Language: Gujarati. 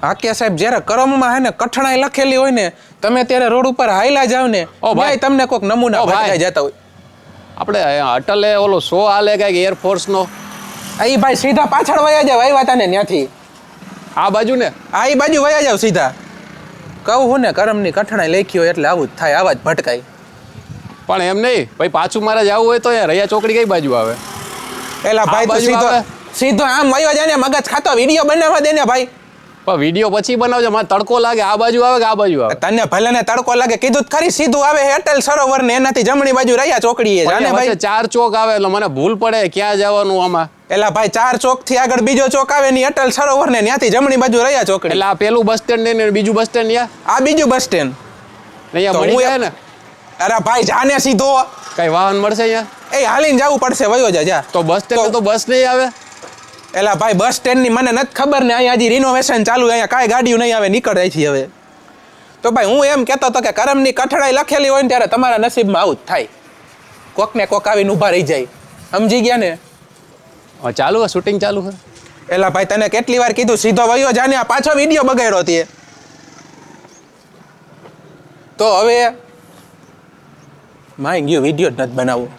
હાકિયા સાહેબ જ્યારે કરમમાં હે ને કઠણાઈ લખેલી હોય ને તમે ત્યારે રોડ ઉપર હાઈલા જાવ ને ભાઈ તમને કોઈક નમૂના ભટકાઈ જતા હોય. આપણે અટલે ઓલો શો હાલે કઈક એરફોર્સનો એ ભાઈ સીધા પાછળ વયા જાવ આવ્યા હતા ને ત્યાંથી આ બાજુ ને આ બાજુ વયા જાવ સીધા. કહું હું ને કરમની કઠણાઈ લખી હોય એટલે આવું જ થાય, આવા જ ભટકાય. પણ એમ નહીં ભાઈ, પાછું મારે જવું હોય તો યાર રૈયા ચોકડી કઈ બાજુ આવે? એલા ભાઈ તું સીધો આમ વયો જાય ને, મગજ ખાતો વિડીયો બનાવવા દે ને ભાઈ. પણ વિડીયો પછી બનાવજો, મારે તડકો લાગે. આ બાજુ આવે કે આ બાજુ આવે? તને ભલે ને તડકો લાગે, કીધું ખરી સીધું આવે અટલ સરોવર ને એનાથી જમણી બાજુ રૈયા ચોકડી જાને ભાઈ. 4 ચોક આવે એટલે મને ભૂલ પડે ક્યાં જવાનું આમાં. એલા ભાઈ 4 ચોક થી આગળ બીજો ચોક આવે ને અટલ સરોવર ને ત્યાંથી જમણી બાજુ રૈયા ચોકડી. એટલે આ પેલું બસ સ્ટેન્ડ ને બીજું બસ સ્ટેન્ડ આ બીજું બસ સ્ટેન્ડ અહીંયા મળી જાય ને. અરે ભાઈ જાને સીધો કઈ વાહન મળશે અહીંયા? એ હાલીને જવું પડશે, વયો જા. તો બસ સ્ટેન્ડ તો બસ નહીં આવે? એલા ભાઈ બસ સ્ટેન્ડ ની મને નથી ખબર ને, અહીંયા હજી રિનોવેશન ચાલુ, અહીંયા કાંઈ ગાડીઓ નહીં આવે, નીકળે છે હવે. તો ભાઈ હું એમ કહેતો હતો કે કરમની કઠણાઈ લખેલી હોય ને ત્યારે તમારા નસીબમાં આવું જ થાય, કોક ને કોક આવીને ઊભા રહી જાય. સમજી ગયા ને? ચાલુ શૂટિંગ ચાલુ છે. એલા ભાઈ તને કેટલી વાર કીધું સીધો વયો જાને, આ પાછો વિડીયો બગાડ્યો તે. તો હવે માય ગયો વિડીયો જ નથી બનાવવો.